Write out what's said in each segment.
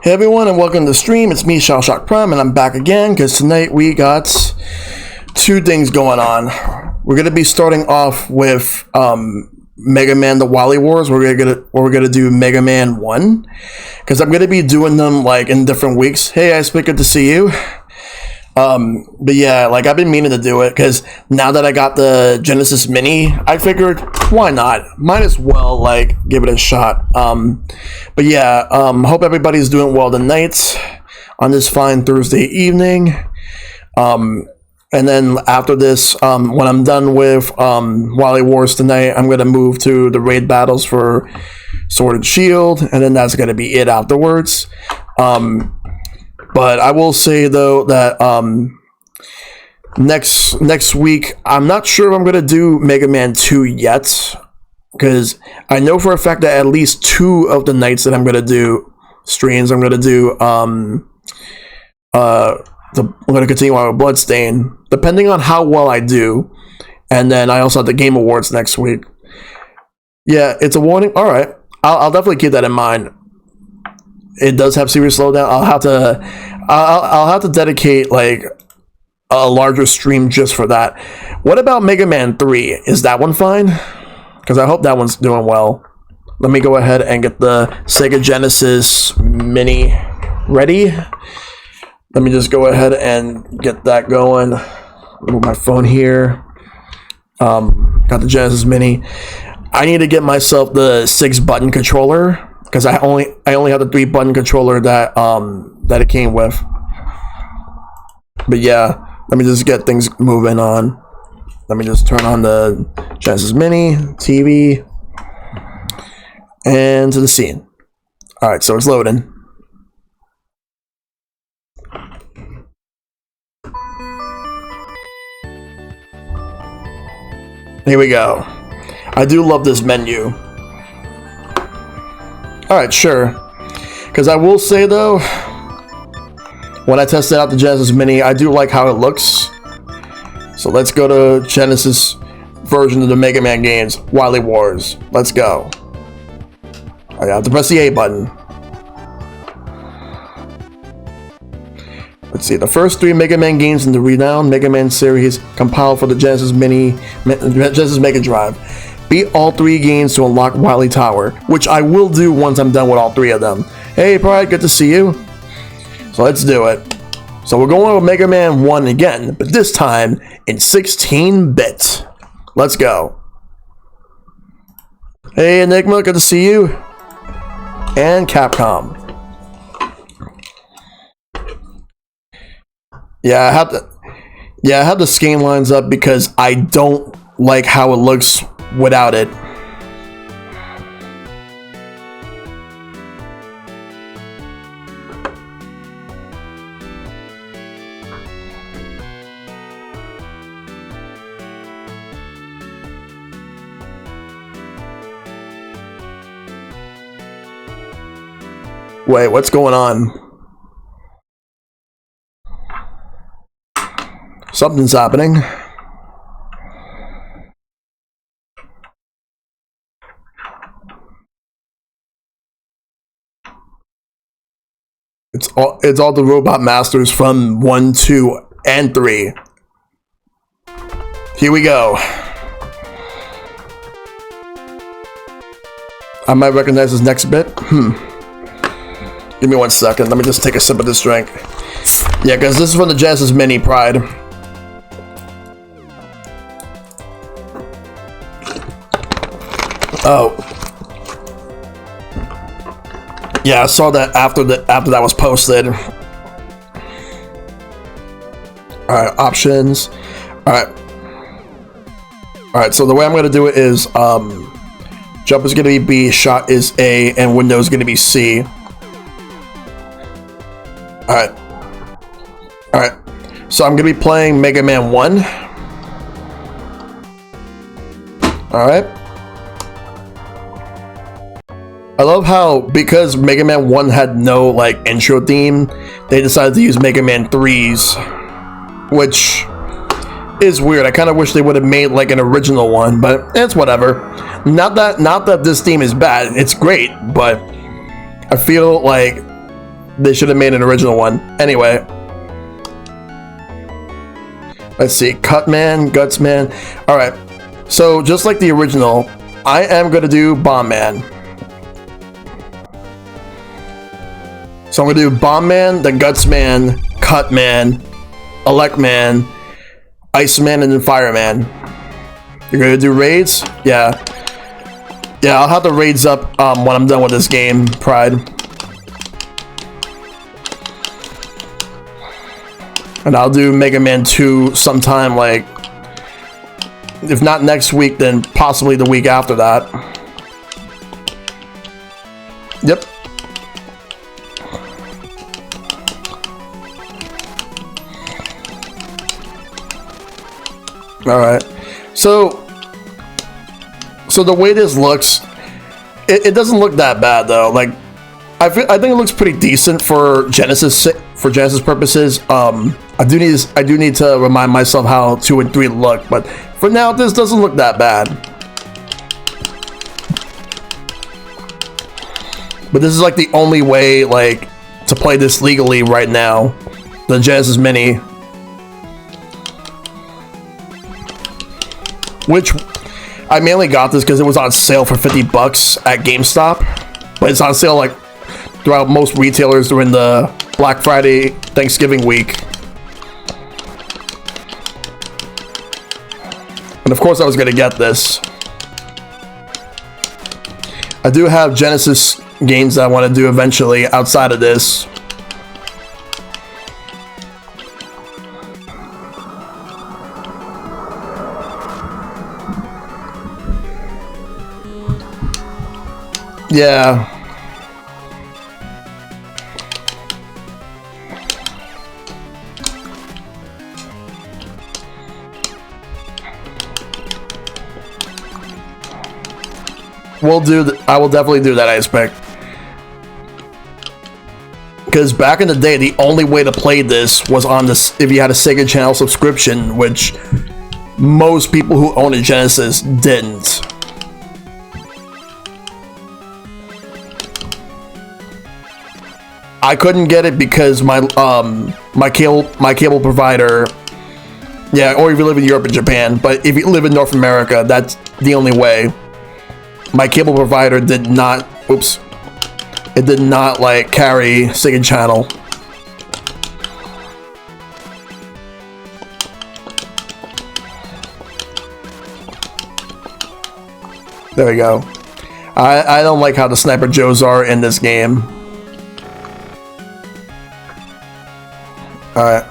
Hey everyone, and welcome to the stream. It's me, ShellshockPrime, and I'm back again because tonight we got two things going on. We're gonna be starting off with Mega Man: The Wily Wars. We're gonna do Mega Man 1 because I'm gonna be doing them like in different weeks. Hey, I speak, good to see you. But yeah, like I've been meaning to do it because now that I got the Genesis Mini, I figured why not? Might as well like give it a shot. But yeah, hope everybody's doing well tonight on this fine Thursday evening. And then after this, when I'm done with Wily Wars tonight, I'm gonna move to the raid battles for Sword and Shield, and then that's gonna be it afterwards. But I will say though that next week I'm not sure if I'm gonna do Mega Man 2 yet, because I know for a fact that at least 2 of the nights that I'm gonna do streams, I'm gonna do I'm gonna continue on with Bloodstain, depending on how well I do, and then I also have the Game Awards next week. Yeah, it's a warning. All right, I'll definitely keep that in mind. It does have serious slowdown. I'll have to dedicate like a larger stream just for that. What about Mega Man 3? Is that one fine? Because I hope that one's doing well. Let me go ahead and get the Sega Genesis Mini ready. Let me just go ahead and get that going. Move my phone here. Got the Genesis Mini. I need to get myself the 6-button controller, because I only have the 3-button controller that that it came with. But yeah, let me just get things moving on. Let me just turn on the Genesis Mini TV and to the scene. All right, so it's loading. Here we go. I do love this menu. Alright, sure. Because I will say though, when I tested out the Genesis Mini, I do like how it looks. So let's go to Genesis version of the Mega Man games, Wily Wars. Let's go. I have to press the A button. Let's see, the first 3 Mega Man games in the renowned Mega Man series compiled for the Genesis Mega Drive. Beat all 3 games to unlock Wily Tower, which I will do once I'm done with all 3 of them. Hey Pride, good to see you. So let's do it. So we're going with Mega Man 1 again, but this time in 16-bit. Let's go. Hey Enigma, good to see you. And Capcom. Yeah, I have the scan lines up because I don't like how it looks without it. Wait, what's going on? Something's happening. It's all the Robot Masters from 1, 2, and 3. Here we go. I might recognize this next bit. Give me 1 second. Let me just take a sip of this drink. Yeah, because this is from the Genesis Mini, Pride. Oh. Yeah, I saw that after that was posted. Alright, options. Alright, so the way I'm gonna do it is jump is gonna be B, shot is A, and window is gonna be C. Alright. So I'm gonna be playing Mega Man 1. Alright. I love how, because Mega Man 1 had no like intro theme, they decided to use Mega Man 3's, which is weird. I kind of wish they would have made like an original one, but it's whatever. Not that this theme is bad, it's great, but I feel like They should have made an original one. Anyway. Let's see. Cutman, Gutsman. Alright. So, just like the original, I am going to do Bomb Man. So I'm going to do Bomb Man, then Gutsman, Cutman, Electman, Iceman, and then Fireman. You're going to do raids? Yeah. Yeah, I'll have the raids up when I'm done with this game, Pride. And I'll do Mega Man 2 sometime, like, if not next week, then possibly the week after that. Yep. Alright. So the way this looks, it doesn't look that bad though. Like, I think it looks pretty decent for Genesis purposes. I do need to remind myself how 2 and 3 look, but for now this doesn't look that bad. But this is like the only way like to play this legally right now, the Genesis Mini, which I mainly got this because it was on sale for $50 at GameStop, but it's on sale like throughout most retailers during the Black Friday Thanksgiving week. And of course I was going to get this. I do have Genesis games that I want to do eventually outside of this. Yeah. I will definitely do that, I expect. Because back in the day, the only way to play this was on this if you had a Sega Channel subscription, which most people who own a Genesis didn't. I couldn't get it because my cable provider, yeah, or if you live in Europe and Japan, but if you live in North America, that's the only way. My cable provider did not, it did not like carry Sega Channel. There we go. I don't like how the Sniper Joes are in this game. Alright.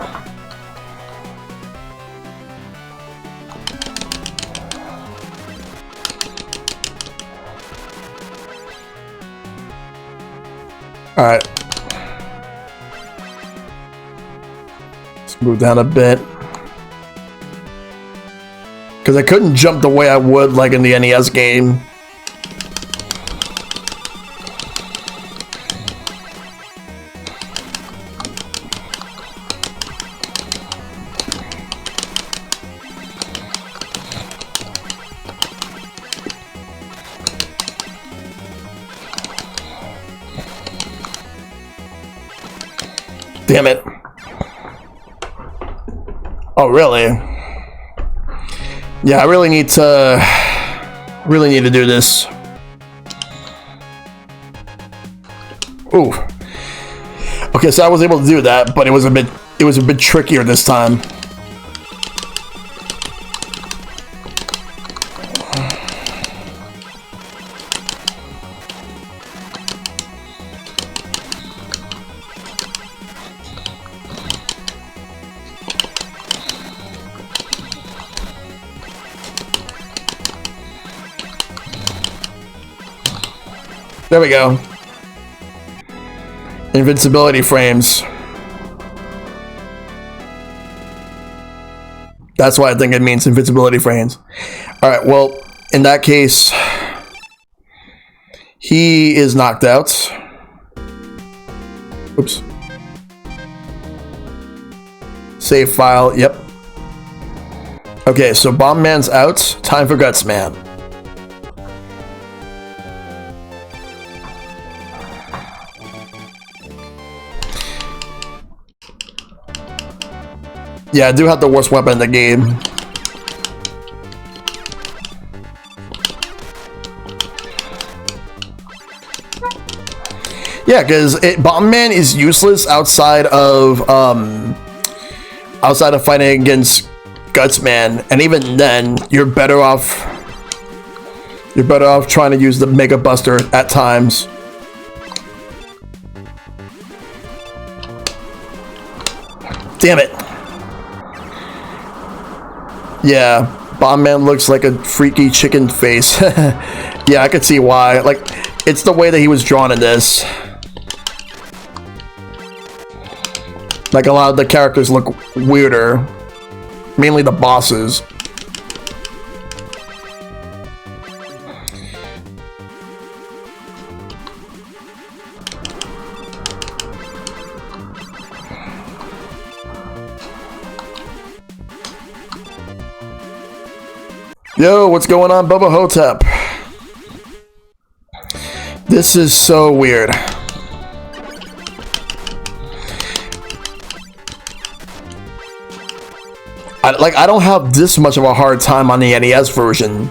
Alright. Let's move down a bit. Because I couldn't jump the way I would like in the NES game. Damn it. Oh, really? Yeah, I really need to do this. Ooh. Okay, so I was able to do that, but it was a bit trickier this time. There we go. Invincibility frames. That's why I think it means invincibility frames. Alright, well, in that case, he is knocked out. Oops. Save file, yep. Okay, so Bomb Man's out. Time for Guts Man. Yeah, I do have the worst weapon in the game. Yeah, because Bomb Man is useless outside of fighting against Guts Man, and even then, you're better off. You're better off trying to use the Mega Buster at times. Damn it! Yeah, Bomb Man looks like a freaky chicken face. Yeah, I could see why. Like, it's the way that he was drawn in this. Like, a lot of the characters look weirder. Mainly the bosses. Yo, what's going on, Bubba Hotep? This is so weird. I don't have this much of a hard time on the NES version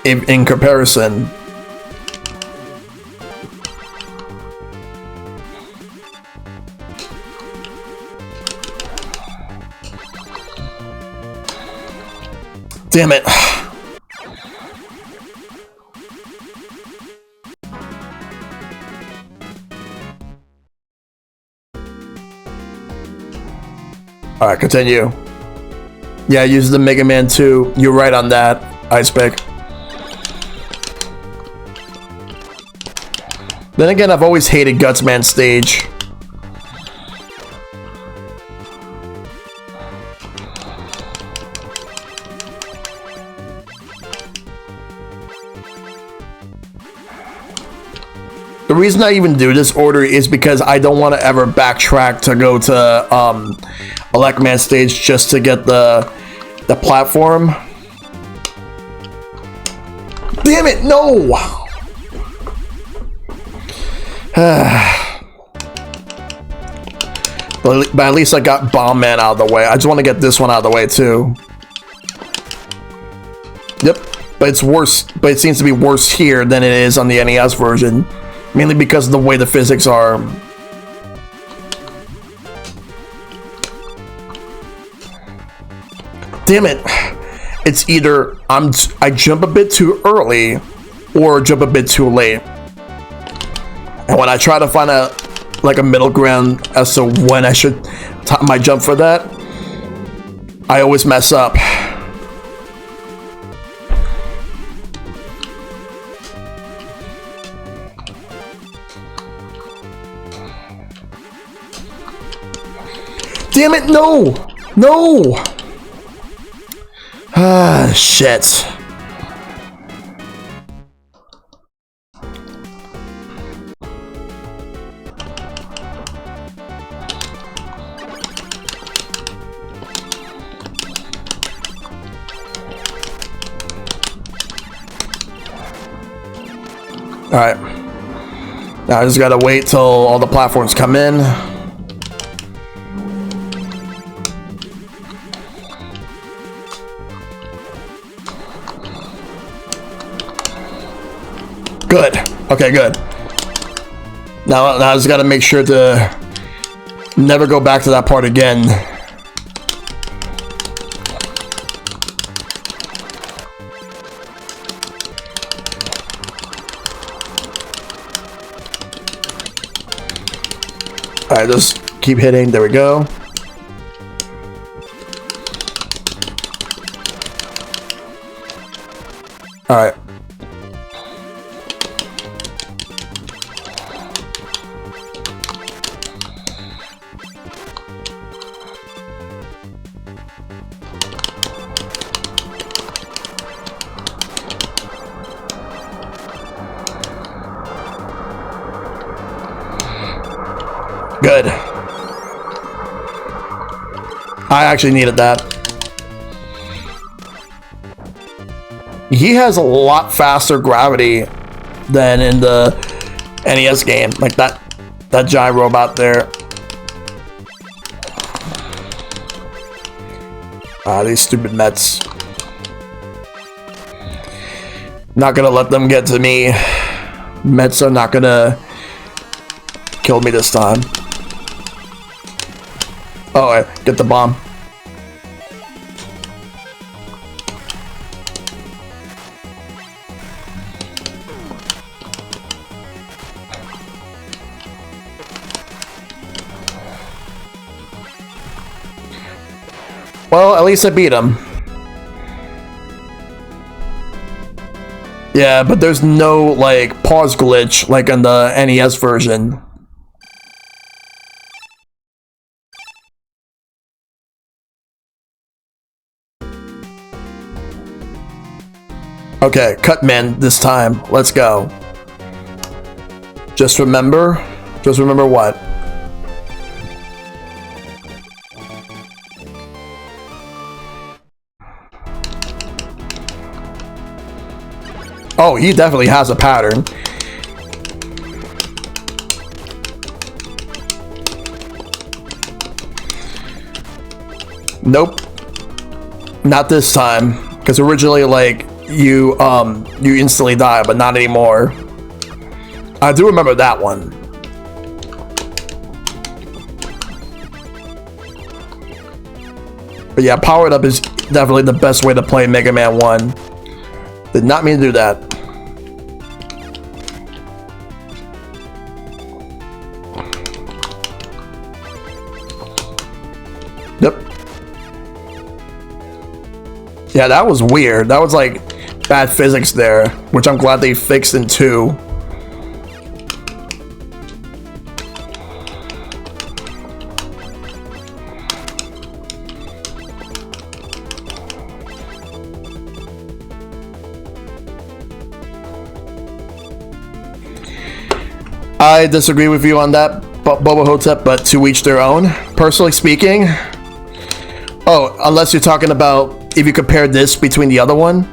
in comparison. Damn it. Alright, continue. Yeah, use the Mega Man 2. You're right on that, Icepick. Then again, I've always hated Gutsman stage. The reason I even do this order is because I don't want to ever backtrack to go to Elecman stage just to get the platform. Damn it, no! But at least I got Bomb Man out of the way. I just want to get this one out of the way too. Yep, but it's worse. But it seems to be worse here than it is on the NES version. Mainly because of the way the physics are. Damn it. It's either I jump a bit too early or jump a bit too late. And when I try to find a middle ground as to when I should time my jump for that, I always mess up. Damn it, no! No! Ah, shit. Alright. Now I just gotta wait till all the platforms come in. Good. Okay, good. Now I just gotta make sure to never go back to that part again. Alright, just keep hitting. There we go. Alright. Good. I actually needed that. He has a lot faster gravity than in the NES game. Like that giant robot there. Ah, these stupid Mets. Not gonna let them get to me. Mets are not gonna kill me this time. Oh, I get the bomb. Well, at least I beat him. Yeah, but there's no, like, pause glitch like on the NES version. Okay, Cutman this time. Let's go. Just remember what? Oh, he definitely has a pattern. Nope. Not this time. Because originally, like, you instantly die, but not anymore. I do remember that one. But yeah, powered up is definitely the best way to play Mega Man 1. Did not mean to do that. Yep. Yeah, that was weird. That was like bad physics there, which I'm glad they fixed in 2. I disagree with you on that, Boba Hotep, but to each their own. Personally speaking, oh, unless you're talking about if you compare this between the other one.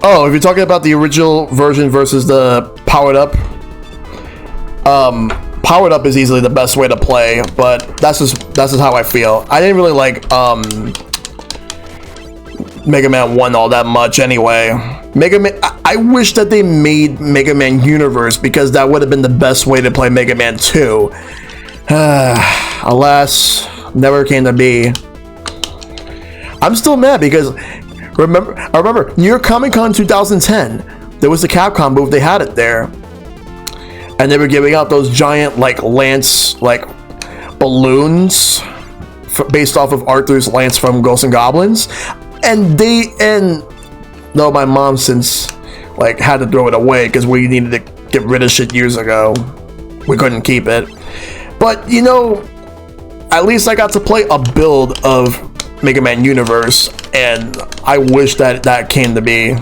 Oh, if you're talking about the original version versus the powered up, powered up is easily the best way to play, but that's just how I feel. I didn't really like Mega Man 1 all that much anyway. Mega Man, I wish that they made Mega Man Universe, because that would have been the best way to play Mega Man 2. Alas, never came to be. I'm still mad because I remember New York Comic Con 2010. There was the Capcom booth, they had it there, and they were giving out those giant like lance like balloons based off of Arthur's lance from Ghosts and Goblins, and no, my mom since like had to throw it away because we needed to get rid of shit years ago. We couldn't keep it, but you know, at least I got to play a build of Mega Man Universe, and I wish that that came to be.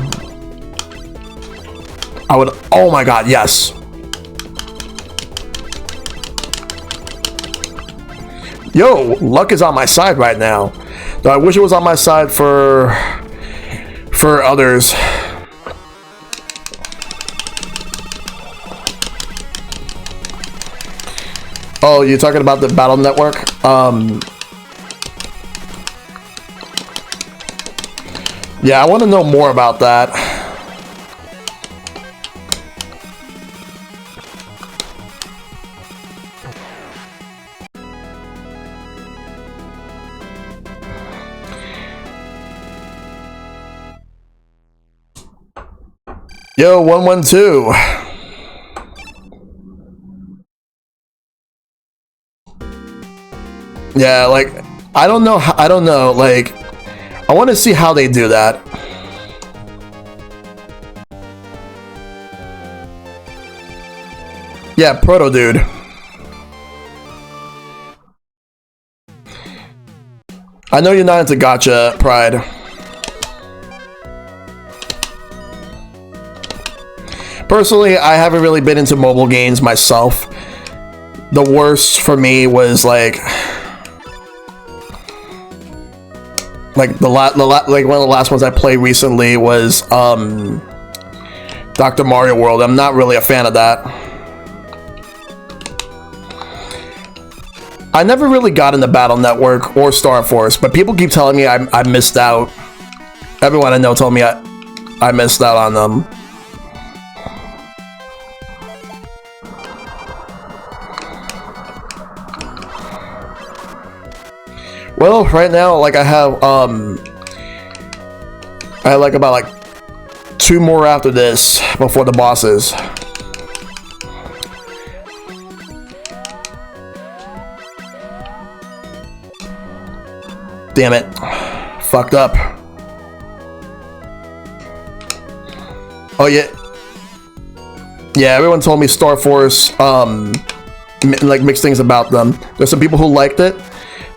I would. Oh my god, yes. Yo, luck is on my side right now. Though I wish it was on my side for others. Oh, you're talking about the Battle Network? Yeah, I want to know more about that. Yo, 112. Yeah, like I don't know, like I want to see how they do that. Yeah, Proto Dude. I know you're not into gacha, Pride. Personally, I haven't really been into mobile games myself. The worst for me was like one of the last ones I played recently was Dr. Mario World. I'm not really a fan of that. I never really got into Battle Network or Star Force, but people keep telling me I missed out. Everyone I know told me I missed out on them. Well, right now, like I have like about like 2 more after this before the bosses. Damn it. Fucked up. Oh yeah. Yeah, everyone told me Star Force like mixed things about them. There's some people who liked it,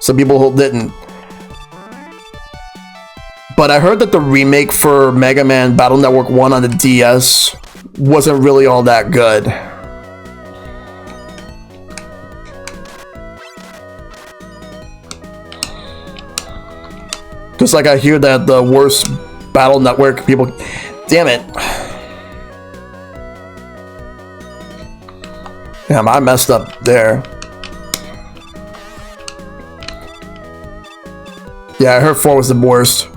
some people who didn't. But I heard that the remake for Mega Man Battle Network 1 on the DS wasn't really all that good. Just like I hear that the worst Battle Network people... Damn it. Damn, I messed up there. Yeah, I heard 4 was the worst.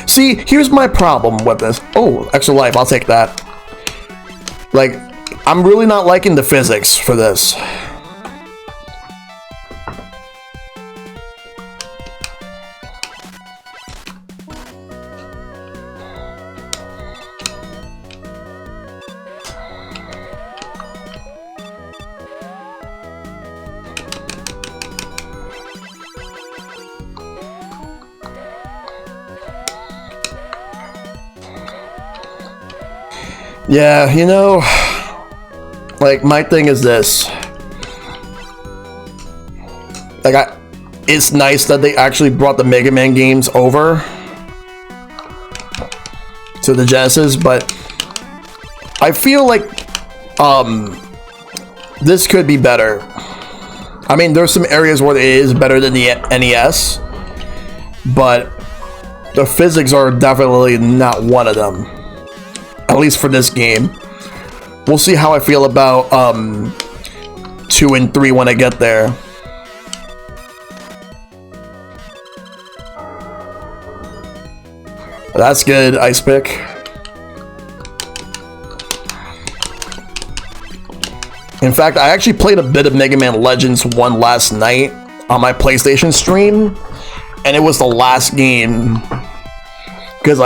See, here's my problem with this. Oh, extra life, I'll take that. Like, I'm really not liking the physics for this. Yeah, you know, like, my thing is this. Like, it's nice that they actually brought the Mega Man games over to the Genesis, but I feel like, this could be better. I mean, there's some areas where it is better than the NES, but the physics are definitely not one of them. At least for this game. We'll see how I feel about 2 and 3 when I get there. That's good, Ice Pick. In fact, I actually played a bit of Mega Man Legends 1 last night on my PlayStation stream, and it was the last game because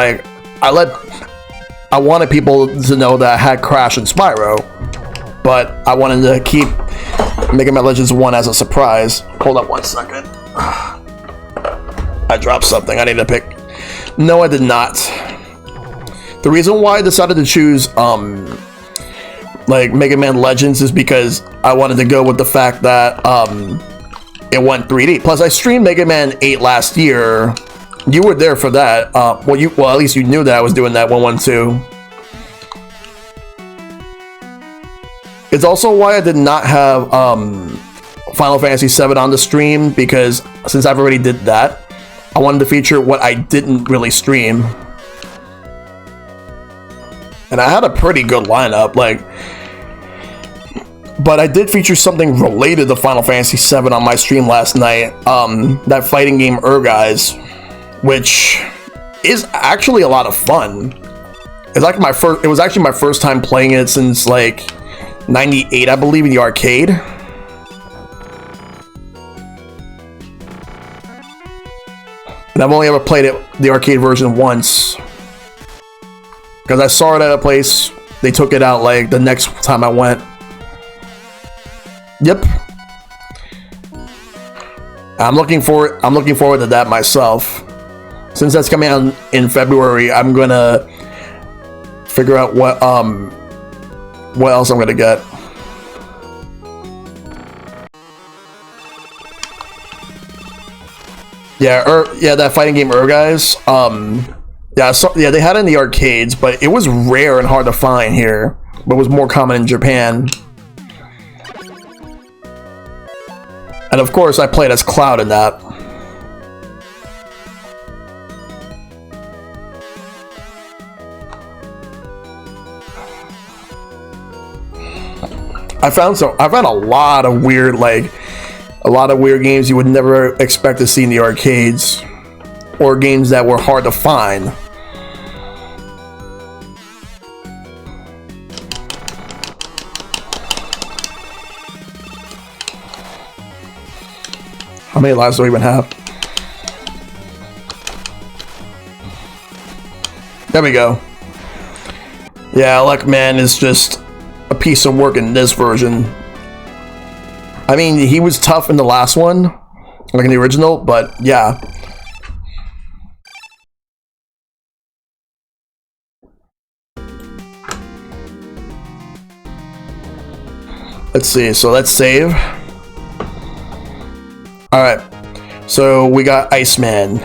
I wanted people to know that I had Crash and Spyro, but I wanted to keep Mega Man Legends 1 as a surprise. Hold up 1 second. I dropped something I need to pick. No, I did not. The reason why I decided to choose like Mega Man Legends is because I wanted to go with the fact that it went 3D. Plus, I streamed Mega Man 8 last year. You were there for that. Well, at least you knew that I was doing that 112. It's also why I did not have Final Fantasy VII on the stream, because since I've already did that, I wanted to feature what I didn't really stream. And I had a pretty good lineup, like, but I did feature something related to Final Fantasy VII on my stream last night. That fighting game Guys, which is actually a lot of fun. It's like it was actually my first time playing it since like 98, I believe, in the arcade. And I've only ever played it, the arcade version, once. Because I saw it at a place, they took it out like the next time I went. Yep. I'm looking forward to that myself. Since that's coming out in February, I'm gonna figure out what else I'm gonna get. Yeah, that fighting game Guys. Yeah, they had it in the arcades, but it was rare and hard to find here. But it was more common in Japan. And of course, I played as Cloud in that. I found a lot of weird, like, A lot of weird games you would never expect to see in the arcades, or games that were hard to find. How many lives do we even have? There we go. Yeah, Luckman is just a piece of work in this version. I mean, he was tough in the last one, like in the original, but yeah. Let's see, so let's save. Alright, so we got Iceman.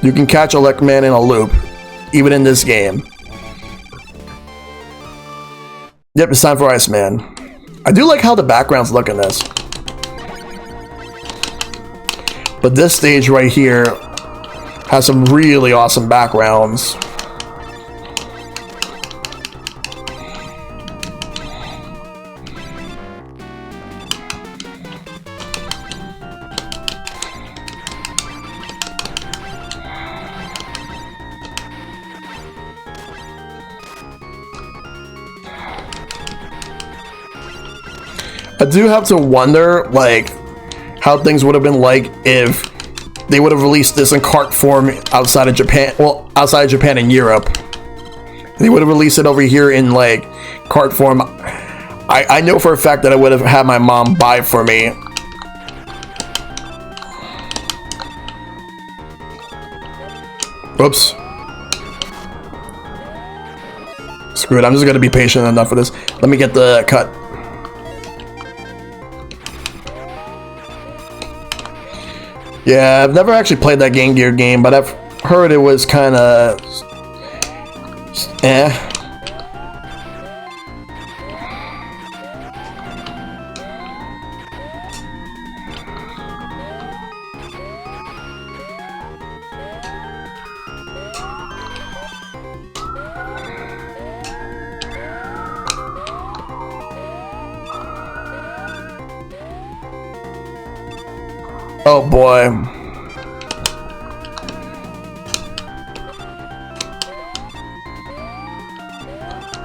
You can catch a Luckman in a loop, even in this game. Yep, it's time for Iceman. I do like how the backgrounds look in this. But this stage right here has some really awesome backgrounds. I do have to wonder, like, how things would have been like if they would have released this in cart form outside of Japan. Well, outside of Japan and Europe. They would have released it over here in, like, cart form. I know for a fact that I would have had my mom buy for me. Oops. Screw it, I'm just gonna be patient enough for this. Let me get the cut. Yeah, I've never actually played that Game Gear game, but I've heard it was kind of eh. Oh boy.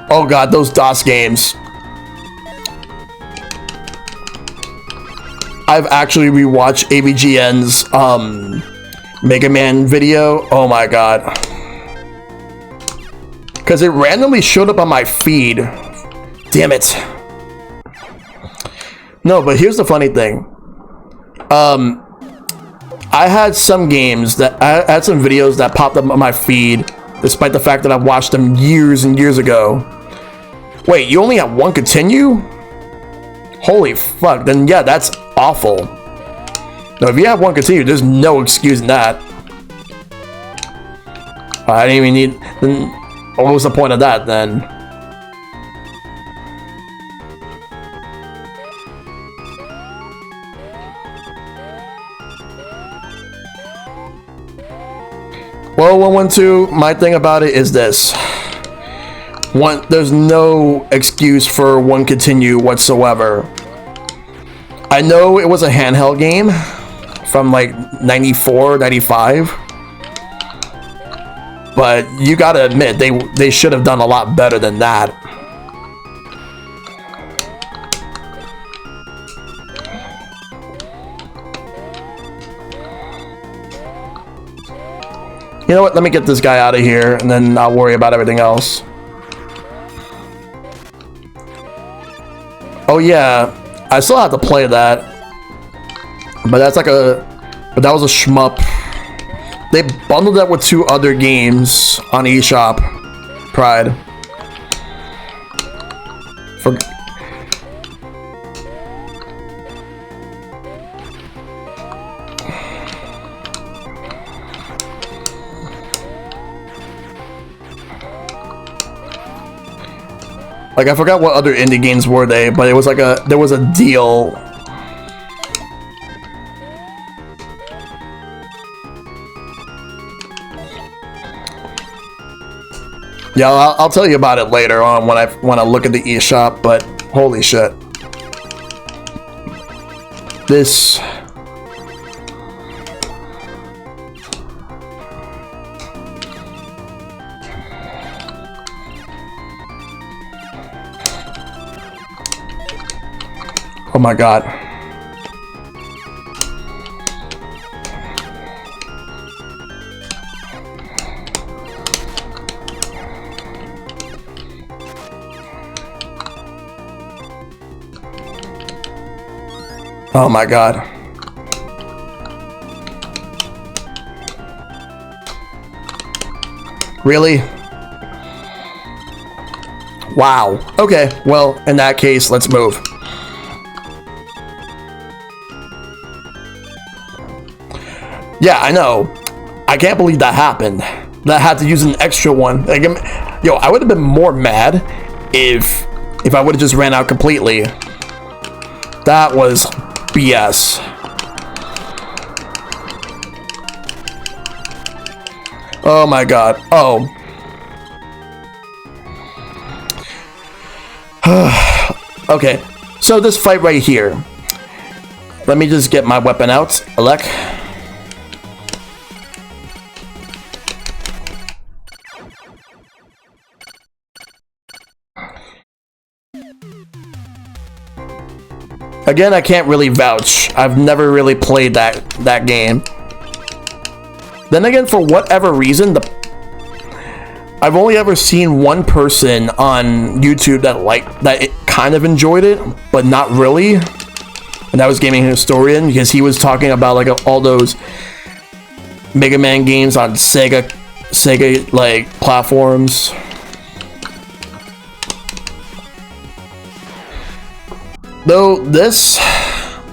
Oh god, those DOS games. I've actually rewatched AVGN's Mega Man video. Oh my god. Because it randomly showed up on my feed. Damn it. No, but here's the funny thing. I had some games that I had some videos that popped up on my feed, despite the fact that I watched them years and years ago. Wait, you only have one continue? Holy fuck, then yeah, that's awful. No, if you have one continue, there's no excusing that. I didn't even need, then what was the point of that then? Well, 112, my thing about it is this. There's no excuse for one continue whatsoever. I know it was a handheld game from like 94, 95. But you gotta admit, they should have done a lot better than that. You know what, let me get this guy out of here, and then I'll worry about everything else. Oh yeah, I still have to play that. But that's like but that was a shmup. They bundled that with 2 other games on ShellshockPrime. Like, I forgot what other indie games were they, but it was like there was a deal. Yeah, I'll tell you about it later on when I look at the eShop, but holy shit. This... Oh my god. Oh my god. Really? Wow. Okay, well, in that case, let's move. Yeah, I know. I can't believe that happened. That I had to use an extra one. Like, yo, I would have been more mad if I would have just ran out completely. That was BS. Oh my god. Oh. Okay. So this fight right here. Let me just get my weapon out. Alec. Again, I can't really vouch. I've never really played that game. Then again, for whatever reason, I've only ever seen one person on YouTube that kind of enjoyed it, but not really. And that was Gaming Historian, because he was talking about like all those Mega Man games on Sega like platforms. Though this,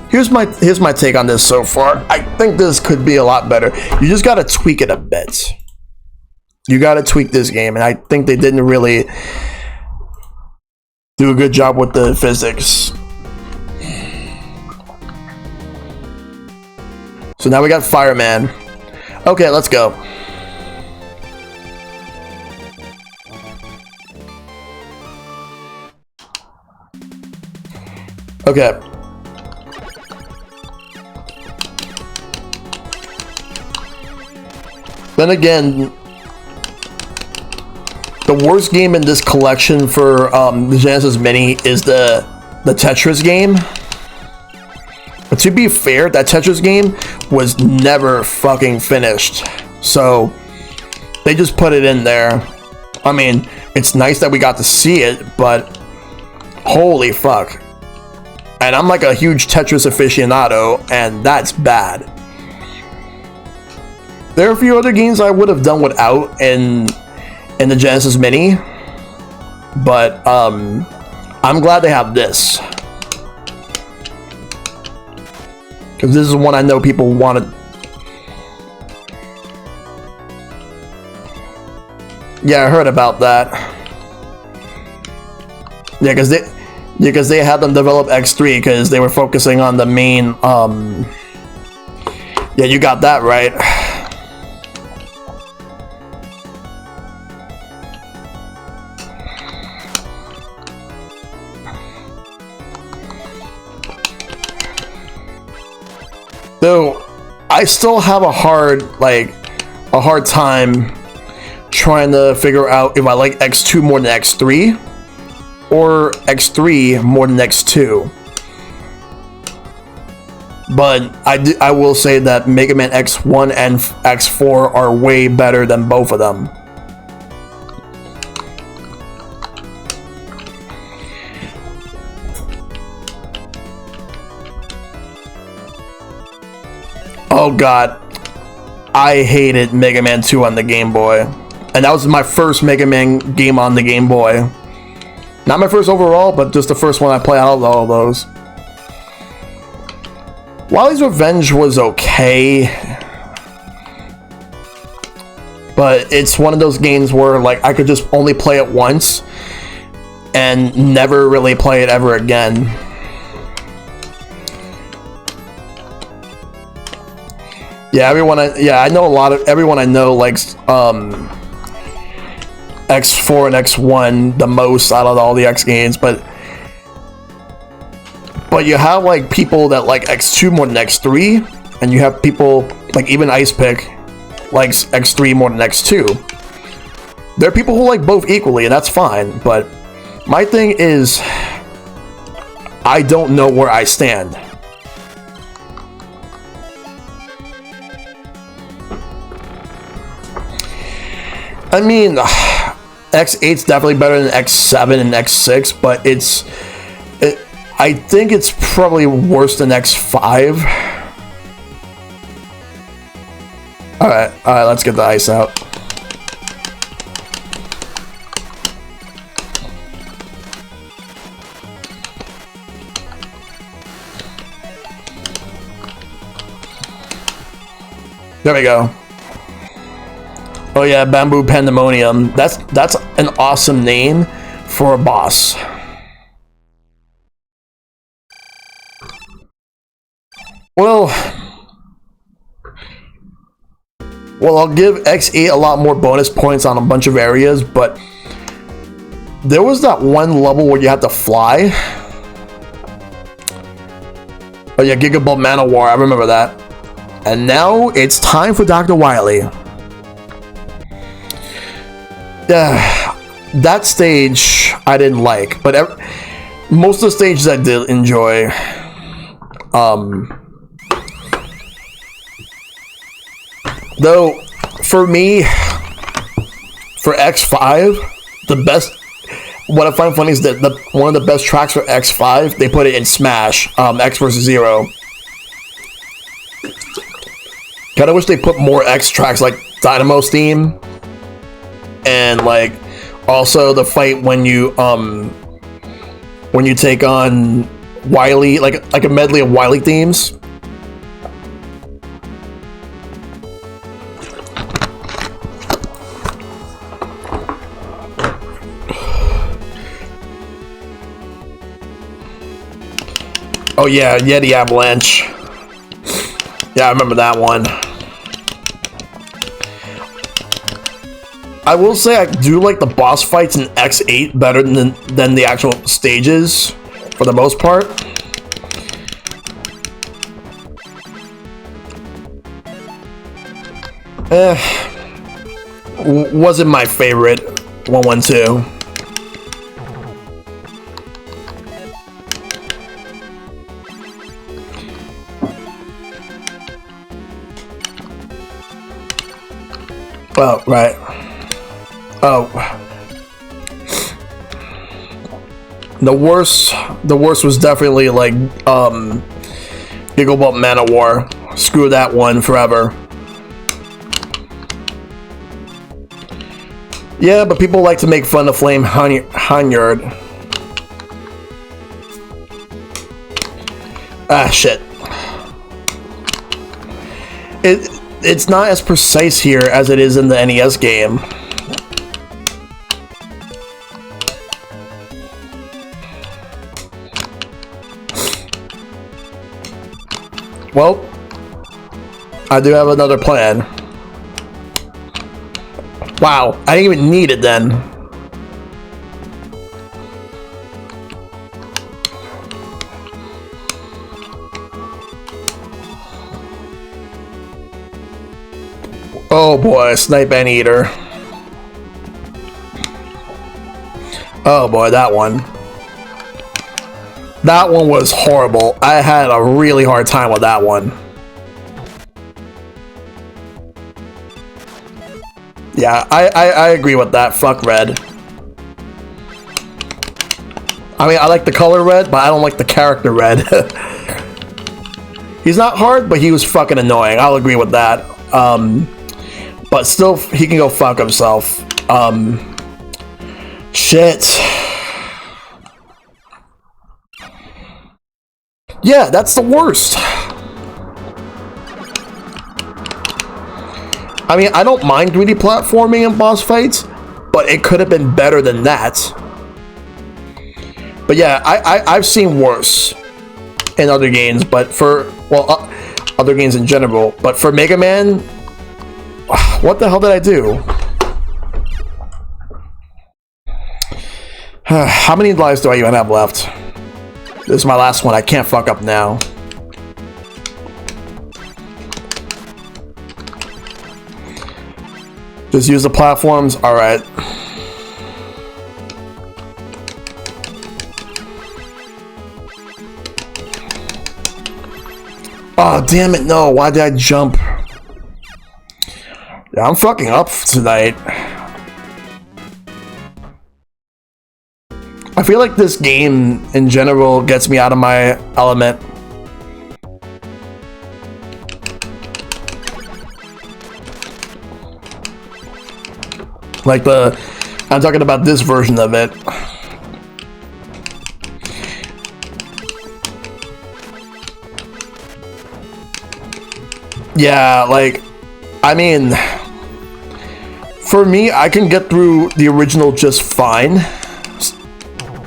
here's my take on this so far. I think this could be a lot better. You just gotta tweak it a bit. You gotta tweak this game, and I think they didn't really do a good job with the physics. So now we got Fireman. Okay, let's go. Okay. Then again, the worst game in this collection for the Genesis Mini is the Tetris game. But to be fair, that Tetris game was never fucking finished. So they just put it in there. I mean, it's nice that we got to see it, but holy fuck. And I'm like a huge Tetris aficionado, and that's bad. There are a few other games I would have done without in the Genesis Mini, but I'm glad they have this, because this is one I know people wanted. Yeah, I heard about that. Yeah, because they had them develop X3 because they were focusing on the main. Yeah, you got that right. Though I still have a hard time trying to figure out if I like X2 more than X3 or X3 more than X2. But I will say that Mega Man X1 and X4 are way better than both of them. Oh god, I hated Mega Man 2 on the Game Boy. And that was my first Mega Man game on the Game Boy. Not my first overall, but just the first one I played out of all those. Wily's Revenge was okay. But it's one of those games where like I could just only play it once and never really play it ever again. Yeah, I know everyone I know likes X4 and X1 the most out of all the X games, but But you have like people that like X2 more than X3, and you have people like even Ice Pick likes X3 more than X2. There are people who like both equally, and that's fine, but my thing is I don't know where I stand. I mean, X8's definitely better than X7 and X6, but I think it's probably worse than X5. Alright, let's get the ice out. There we go. Oh yeah, Bamboo Pandemonium. That's an awesome name for a boss. Well, I'll give X8 a lot more bonus points on a bunch of areas, but there was that one level where you had to fly. Oh yeah, Gigabult Mana War, I remember that. And now it's time for Dr. Wily. Yeah, that stage I didn't like, but most of the stages I did enjoy. Though, for me, for X5, the best, what I find funny is that one of the best tracks for X5, they put it in Smash, X vs. Zero. Kinda wish they put more X tracks like Dynamo's theme, and like, also the fight when you take on Wily, like a medley of Wily themes. Oh yeah, Yeti Avalanche. Yeah, I remember that one. I will say I do like the boss fights in X8 better than the actual stages, for the most part. Wasn't my favorite 112. Oh, right. Oh. The worst was definitely like Gigabult Mana War. Screw that one forever. Yeah, but people like to make fun of Flame Hanyard. Ah, shit. It's not as precise here as it is in the NES game. Well, I do have another plan. Wow, I didn't even need it then. Oh boy, Snipe Anteater. Oh boy, that one. That one was horrible. I had a really hard time with that one. Yeah, I agree with that. Fuck red. I mean, I like the color red, but I don't like the character red. He's not hard, but he was fucking annoying. I'll agree with that. But still, he can go fuck himself. Shit. Yeah, that's the worst. I mean, I don't mind 3D platforming in boss fights, but it could have been better than that. But yeah, I've seen worse in other games, but for, well, other games in general. But for Mega Man, what the hell did I do? How many lives do I even have left? This is my last one. I can't fuck up now. Just use the platforms. All right. Oh, damn it. No. Why did I jump? Yeah, I'm fucking up tonight. I feel like this game in general gets me out of my element. Like I'm talking about this version of it. Yeah, like, I mean, for me, I can get through the original just fine.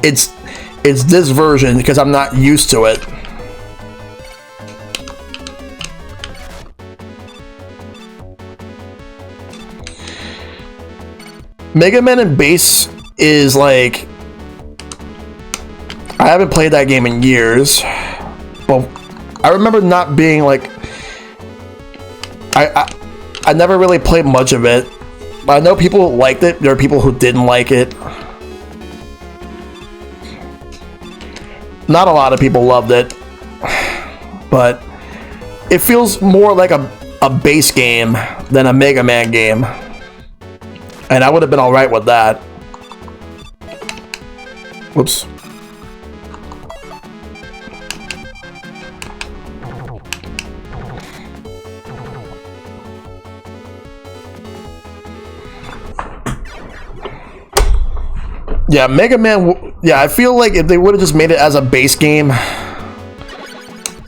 It's this version because I'm not used to it. Mega Man and Bass is like, I haven't played that game in years. Well, I remember not being like, I never really played much of it. I know people liked it. There are people who didn't like it. Not a lot of people loved it, but it feels more like a base game than a Mega Man game. And I would have been alright with that. Whoops. Yeah, Mega Man, yeah, I feel like if they would have just made it as a base game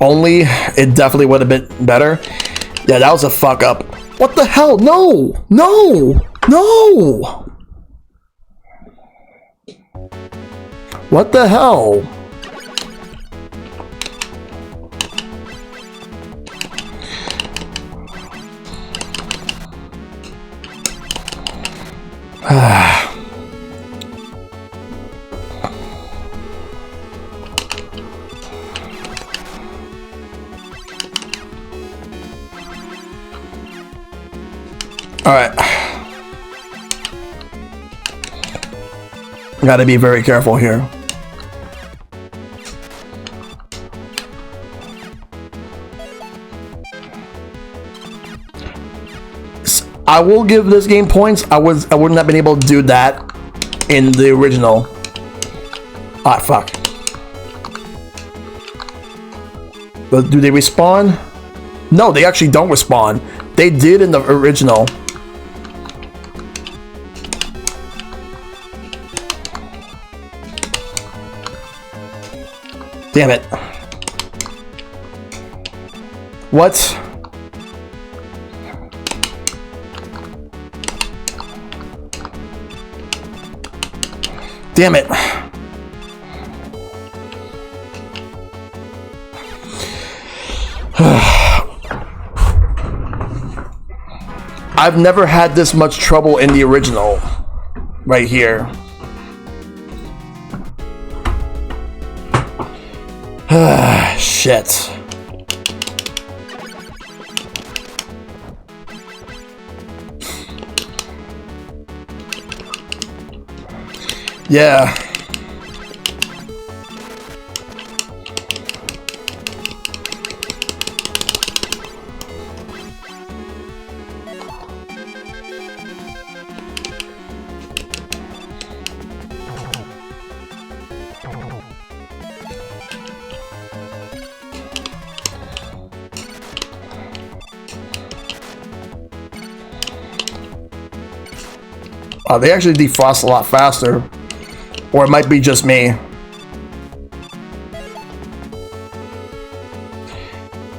only, it definitely would have been better. Yeah, that was a fuck up. What the hell? No! No! No! What the hell? Alright. Gotta be very careful here. I will give this game points. I wouldn't have been able to do that in the original. Ah, fuck. But do they respawn? No, they actually don't respawn. They did in the original. Damn it. What? Damn it. I've never had this much trouble in the original. Right here. Shit. Yeah. They actually defrost a lot faster. Or it might be just me.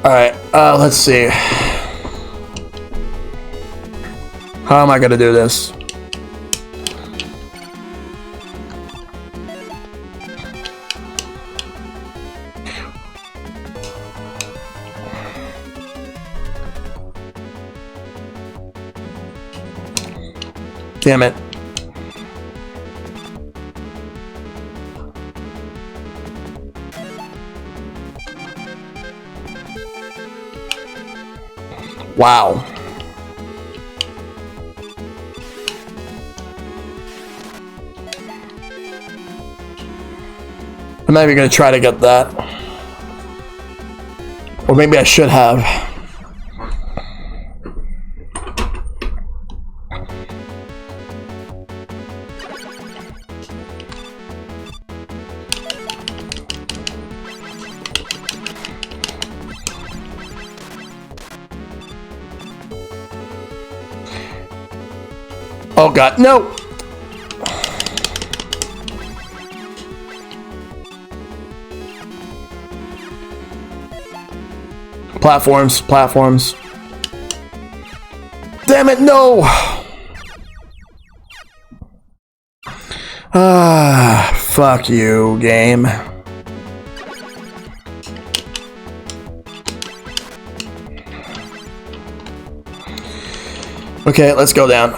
Alright, let's see. How am I gonna do this? Damn it. Wow. I'm not even gonna try to get that. Or maybe I should have. Oh god, no! Platforms, platforms. Damn it, no! Ah, fuck you, game. Okay, let's go down.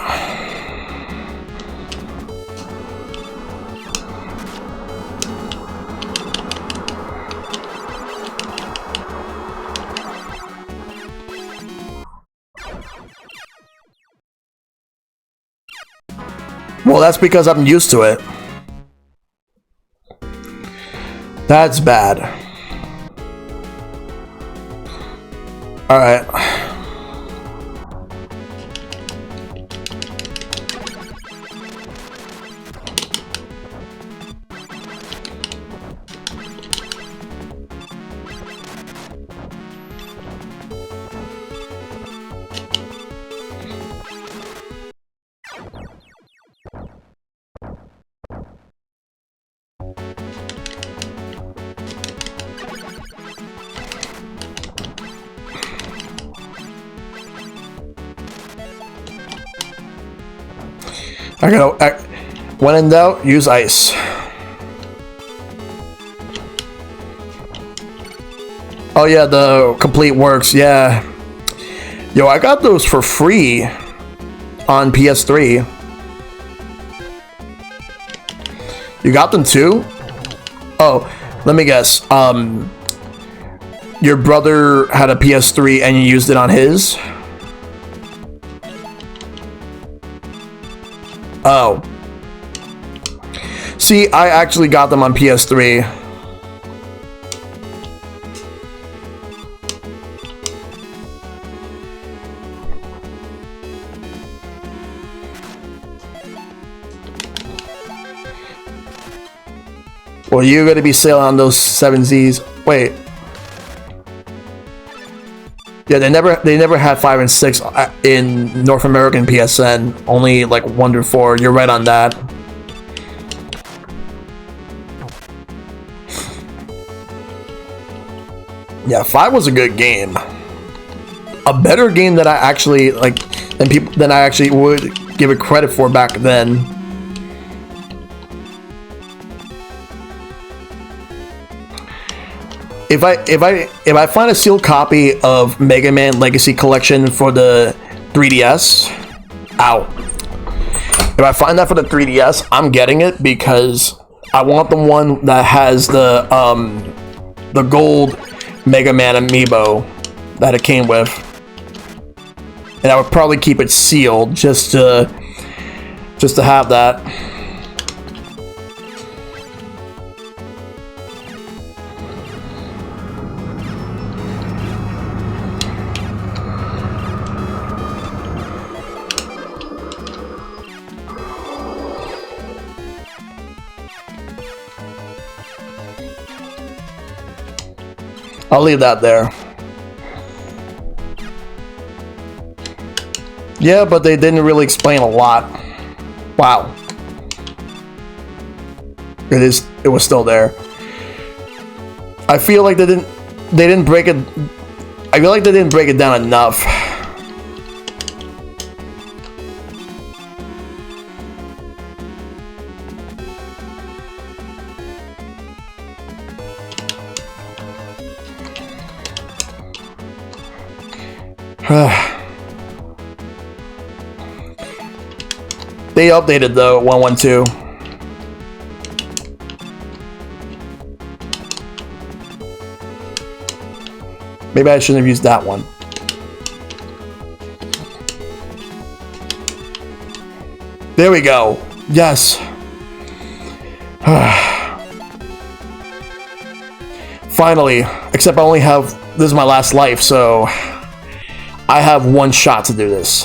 Well, that's because I'm used to it. That's bad. Alright. When in doubt, use ice. Oh yeah, the complete works, yeah. Yo, I got those for free on PS3. You got them too? Oh, let me guess. Your brother had a PS3 and you used it on his? Oh. See, I actually got them on PS3. Well, you're gonna be sailing on those 7Zs. Wait. Yeah, they never had 5 and 6 in North American PSN. Only like 1 through 4. You're right on that. Yeah, 5 was a good game. A better game that I actually like than I actually would give it credit for back then. If I find a sealed copy of Mega Man Legacy Collection for the 3DS, ow. If I find that for the 3DS, I'm getting it because I want the one that has the gold Mega Man amiibo that it came with. And I would probably keep it sealed just to have that. I'll leave that there. Yeah, but they didn't really explain a lot. Wow. It was still there. I feel like they didn't break it. I feel like they didn't break it down enough. They updated the 112. Maybe I shouldn't have used that one. There we go. Yes. Finally. Except I only have... This is my last life, so... I have one shot to do this.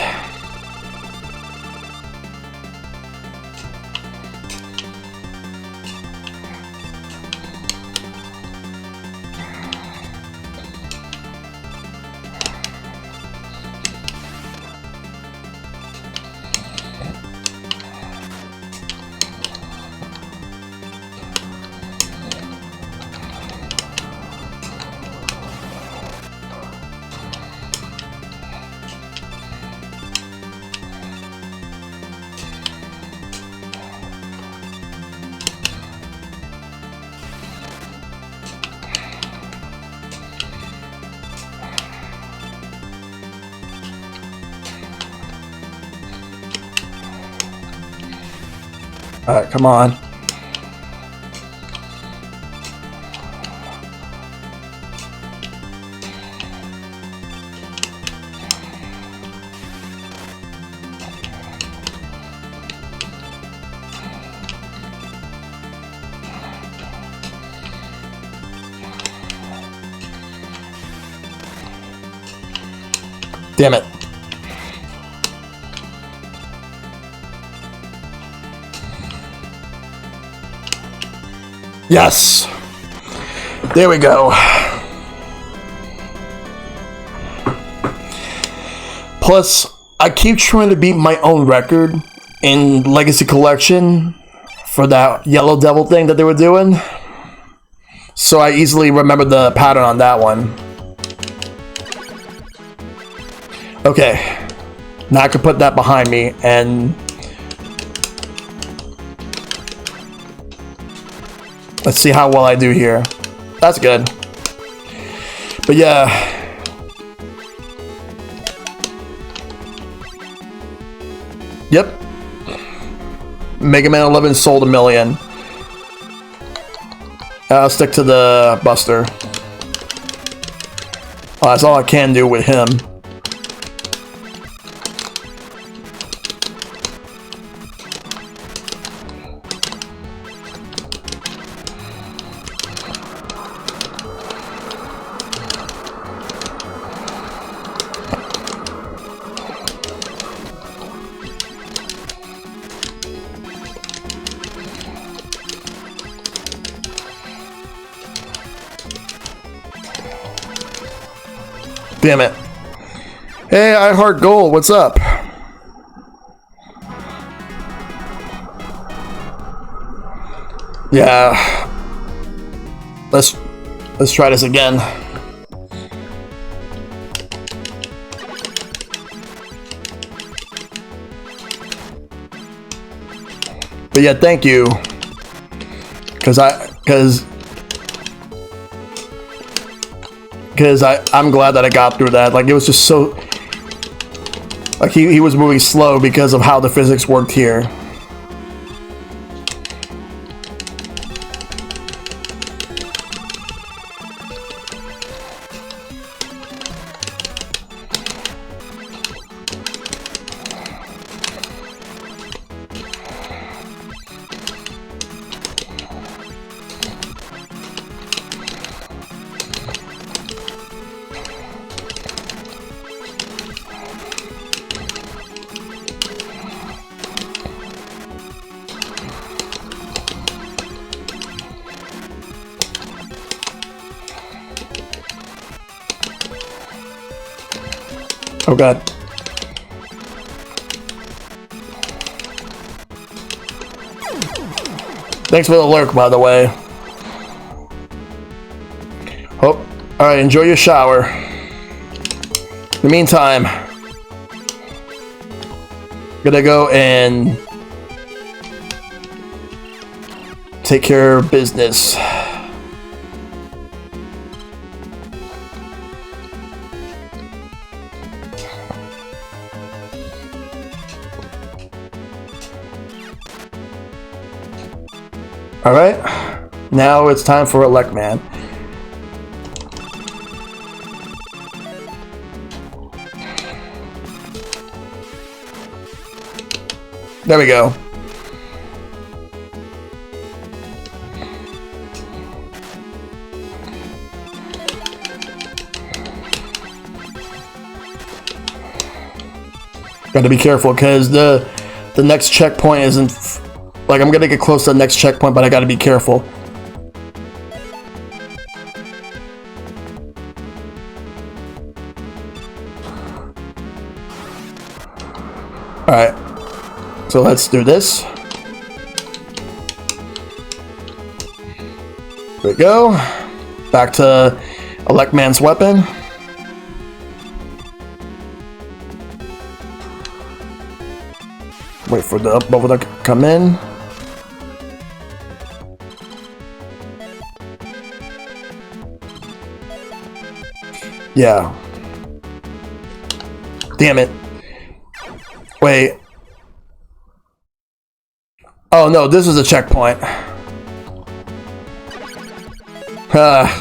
Alright, come on. Damn it. Yes. There we go. Plus, I keep trying to beat my own record in Legacy Collection for that Yellow Devil thing that they were doing. So I easily remember the pattern on that one. Okay. Now I can put that behind me and... Let's see how well I do here. That's good. But yeah. Yep. Mega Man 11 sold 1 million. I'll stick to the Buster. Oh, that's all I can do with him. Damn it. Hey, I Heart Gold, what's up? Yeah. Let's try this again. But yeah, thank you. Because I'm glad that I got through that. Like, it was just so... Like, he was moving slow because of how the physics worked here. Oh god. Thanks for the lurk, by the way. Oh, alright, enjoy your shower. In the meantime, gonna go and take care of business. Alright, now it's time for Elect Man. There we go. Gotta be careful because the next checkpoint isn't like I'm gonna get close to the next checkpoint, but I gotta be careful. Alright, so let's do this. There we go. Back to Electman's weapon. Wait for the bubble to come in. Yeah. Damn it. Wait. Oh no, this is a checkpoint. I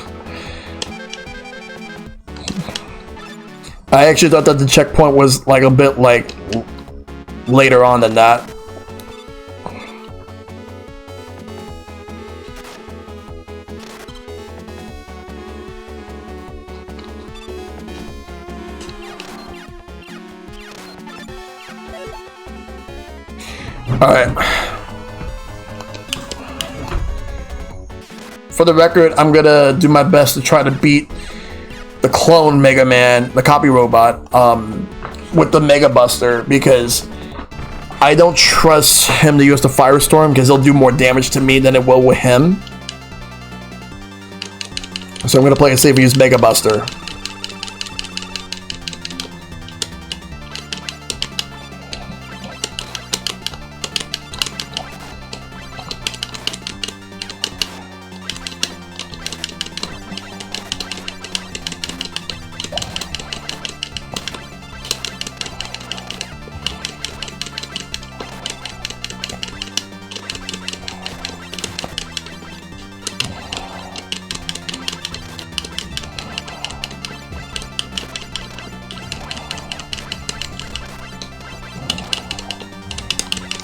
actually thought that the checkpoint was like a bit like later on than that. Alright. For the record, I'm gonna do my best to try to beat the clone Mega Man, the copy robot, with the Mega Buster, because I don't trust him to use the Firestorm because he'll do more damage to me than it will with him. So I'm gonna play it safe and use Mega Buster.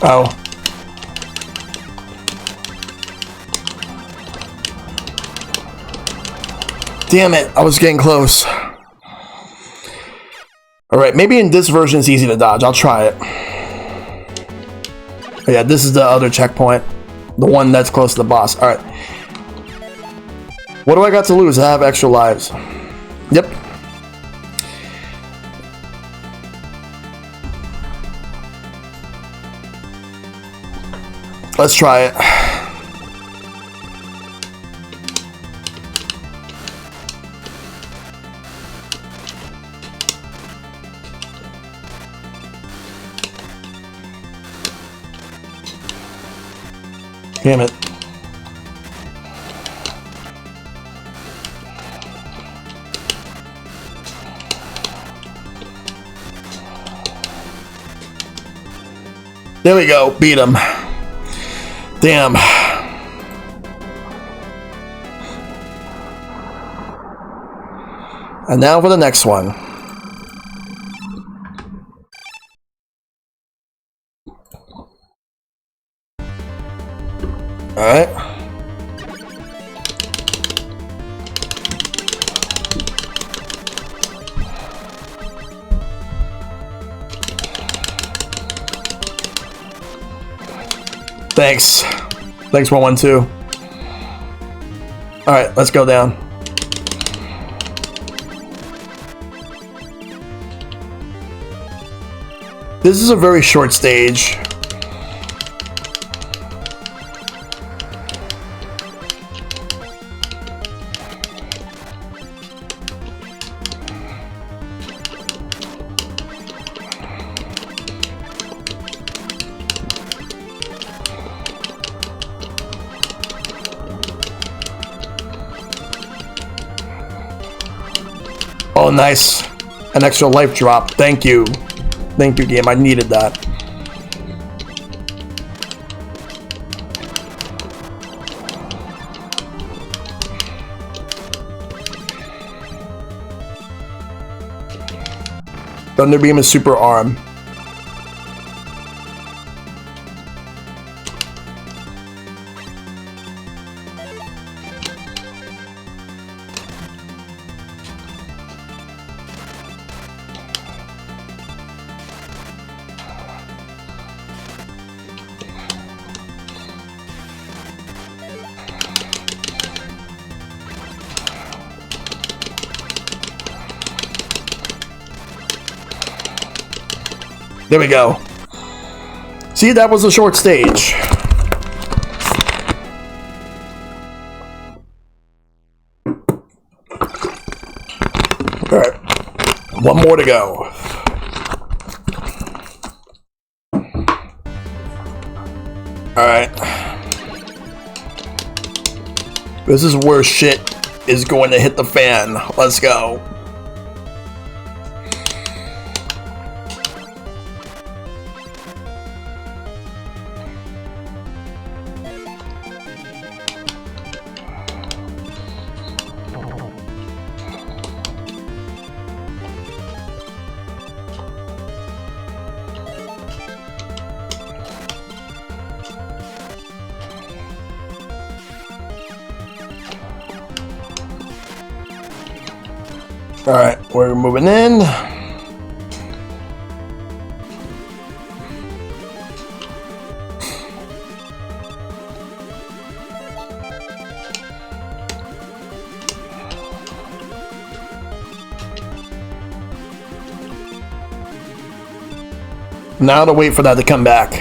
Oh. Damn it, I was getting close. Alright, maybe in this version it's easy to dodge. I'll try it. Oh, yeah, this is the other checkpoint. The one that's close to the boss. Alright. What do I got to lose? I have extra lives. Yep. Let's try it. Damn it. There we go. Beat him. Damn. And now for the next one. Alright. Thanks. Thanks, 112. Alright, let's go down. This is a very short stage. Oh, nice. An extra life drop. Thank you. Thank you, game. I needed that. Thunder Beam is super arm. There we go. See, that was a short stage. Alright. One more to go. Alright. This is where shit is going to hit the fan. Let's go. Alright, we're moving in. Now to wait for that to come back.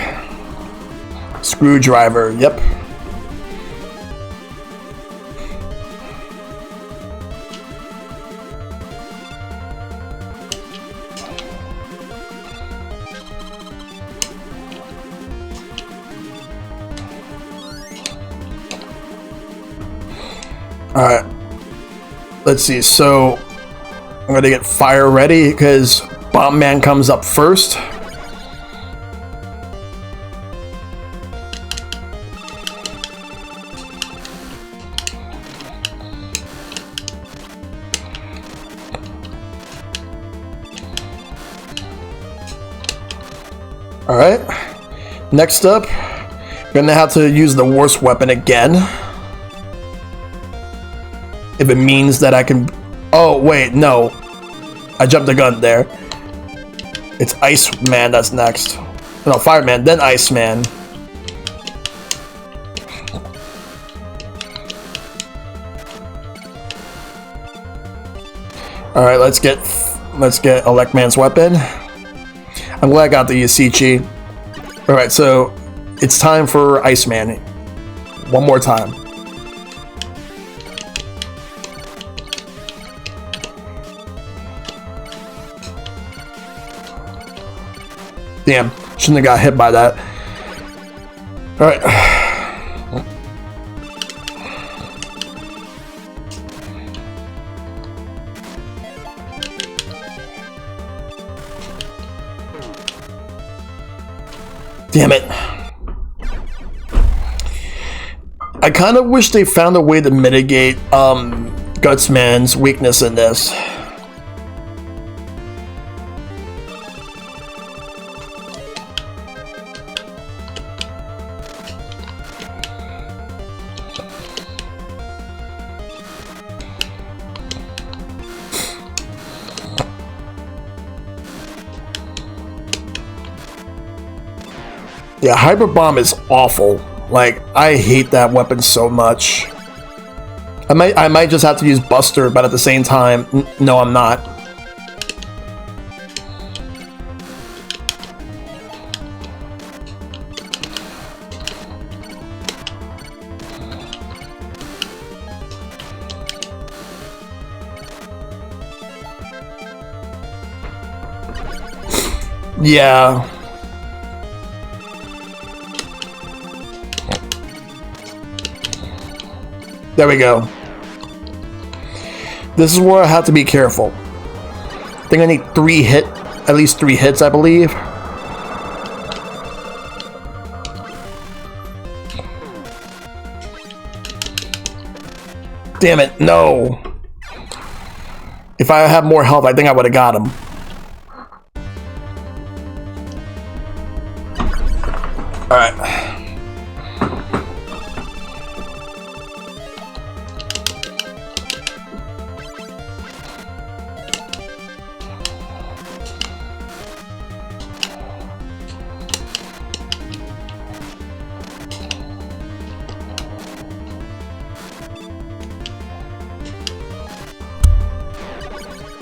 Screwdriver, yep. Alright, let's see, so I'm gonna get fire ready because Bomb Man comes up first. Alright, next up, I'm gonna have to use the worst weapon again. If it means that I can... Oh, wait, no. I jumped the gun there. It's Iceman that's next. No, Fireman, then Iceman. Alright, let's get Electman's weapon. I'm glad I got the Yasichi. Alright, so it's time for Iceman. One more time. Damn, shouldn't have got hit by that. Alright. Damn it. I kind of wish they found a way to mitigate Gutsman's weakness in this. Yeah, Hyper Bomb is awful. Like, I hate that weapon so much. I might just have to use Buster, but at the same time, no, I'm not. Yeah. There we go. This is where I have to be careful. I think I need at least three hits, I believe. Damn it, no. If I had more health, I think I would have got him. Alright.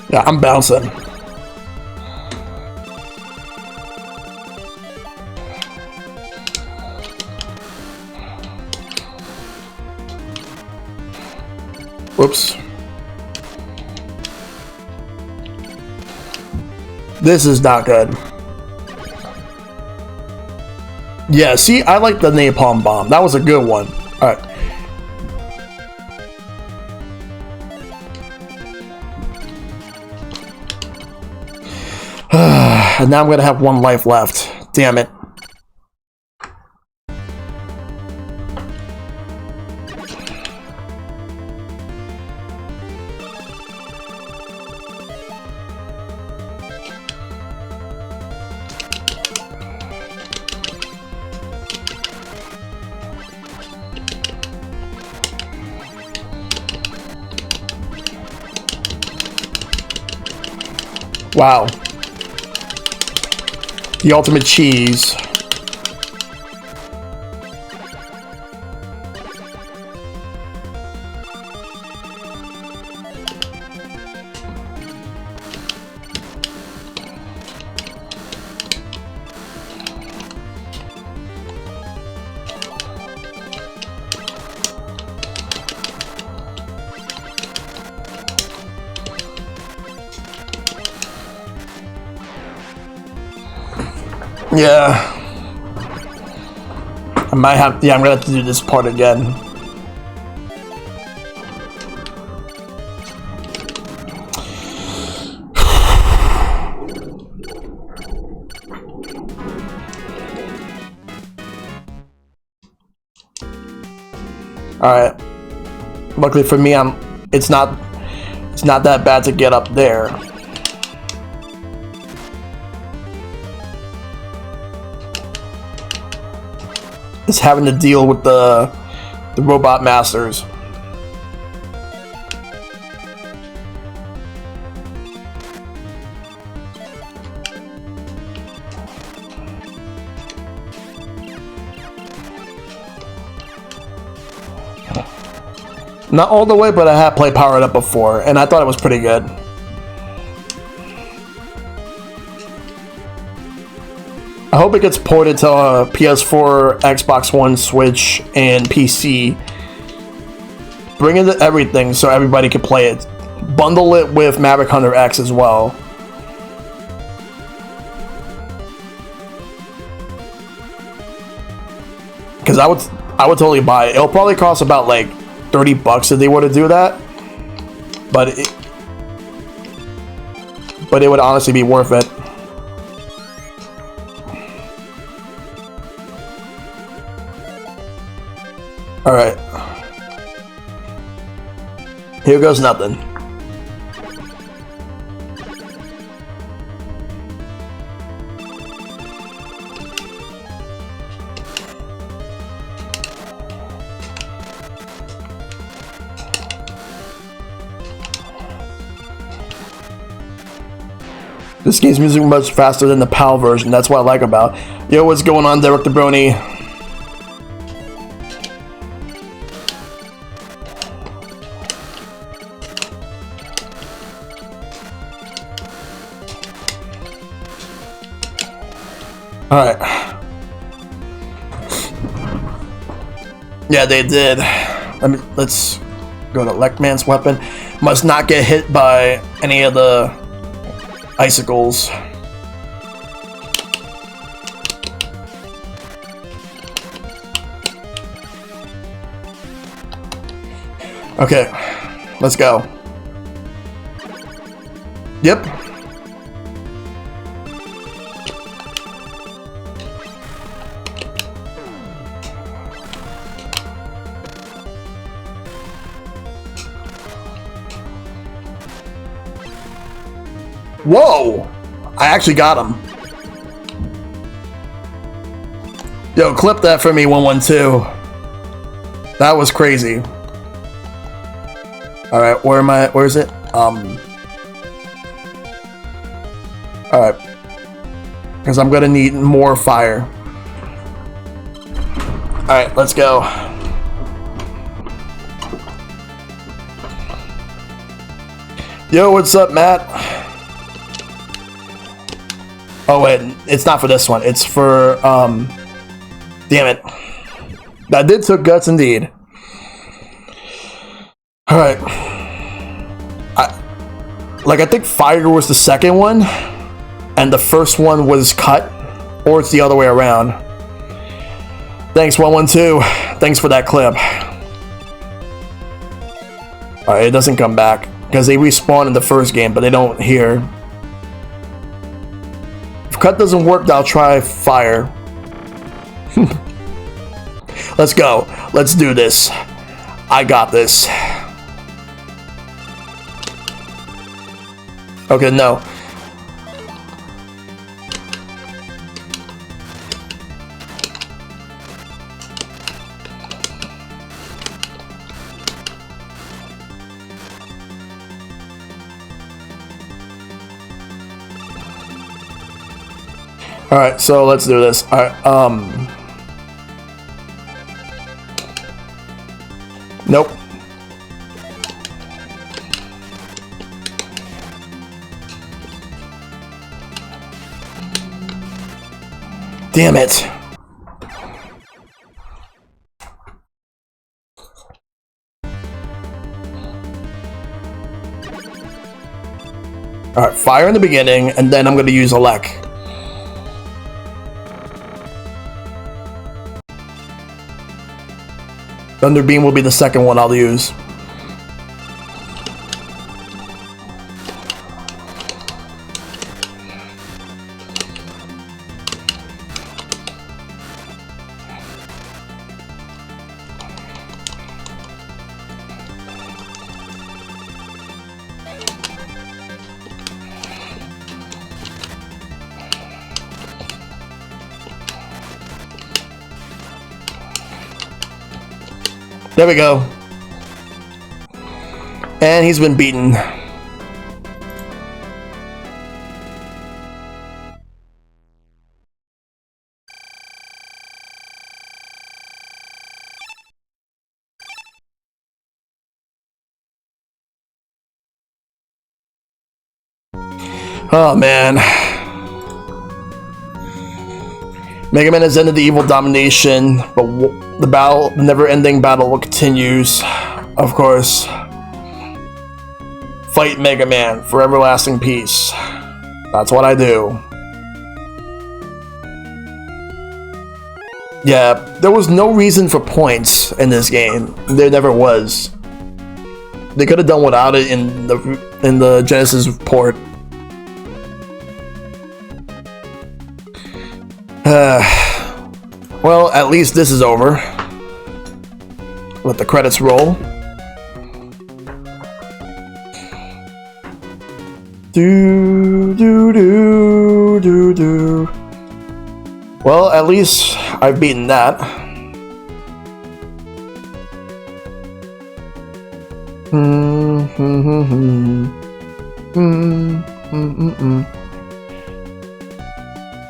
Yeah, I'm bouncing. Oops. This is not good. Yeah, see, I like the napalm bomb. That was a good one. Alright. And now I'm gonna have 1 life left. Damn it. Wow. The ultimate cheese. Yeah. I might have, yeah, I'm gonna have to do this part again. Alright. Luckily for me, it's not that bad to get up there. Is having to deal with the robot masters. Not all the way, but I have played Power It Up before, and I thought it was pretty good. I hope it gets ported to PS4, Xbox One, Switch, and PC. Bring it to everything so everybody can play it. Bundle it with Maverick Hunter X as well. Because I would totally buy it. It'll probably cost about like $30 if they were to do that. But it would honestly be worth it. Alright. Here goes nothing. This game's moving much faster than the PAL version. That's what I like about. Yo, what's going on, Derek the Brony? Alright. Yeah, they did. Let's go to Leckman's weapon. Must not get hit by any of the icicles. Okay, let's go. Yep. Whoa! I actually got him. Yo, clip that for me, 112. That was crazy. Alright, where am I? Where is it? Alright. Because I'm gonna need more fire. Alright, let's go. Yo, what's up, Matt? Oh wait, it's not for this one. It's for, damn it. That did took guts indeed. Alright. Like, I think fire was the second one, and the first one was cut, or it's the other way around. Thanks, 112. Thanks for that clip. Alright, it doesn't come back, because they respawn in the first game, but they don't here. If cut doesn't work, I'll try fire. Let's go. Let's do this. I got this. Okay, no. Alright, so let's do this. Alright, nope. Damn it. Alright, fire in the beginning, and then I'm going to use elect. Thunder Beam will be the second one I'll use. There we go. And he's been beaten. Oh man. Mega Man has ended the evil domination, but the battle, the never-ending battle continues. Of course. Fight Mega Man for everlasting peace. That's what I do. Yeah, there was no reason for points in this game. There never was. They could have done without it in the Genesis port. Well, at least this is over. Let the credits roll. Do do do do do. Well, at least I've beaten that.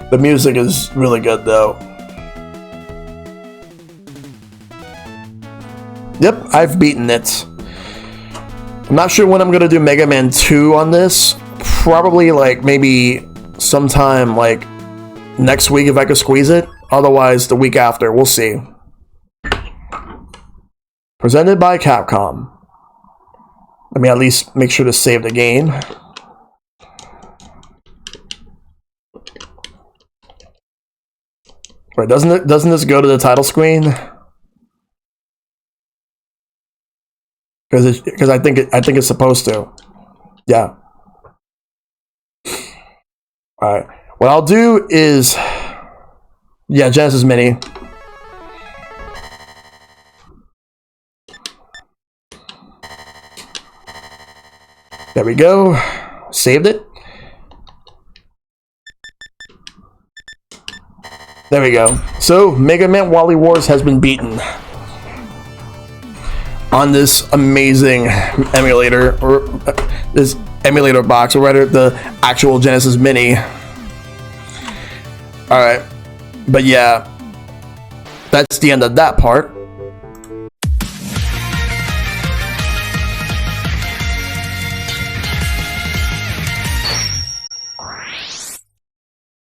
The music is really good, though. Yep, I've beaten it. I'm not sure when I'm gonna do Mega Man 2 on this. Probably like maybe sometime like next week if I could squeeze it. Otherwise, the week after. We'll see. Presented by Capcom. Let me at least make sure to save the game. Right, doesn't this go to the title screen? Because I think it's supposed to. Yeah. All right. What I'll do is, yeah, Genesis Mini. There we go. Saved it. There we go. So, Mega Man Wily Wars has been beaten on this amazing emulator, or this emulator box, or rather the actual Genesis Mini. Alright, but yeah, that's the end of that part.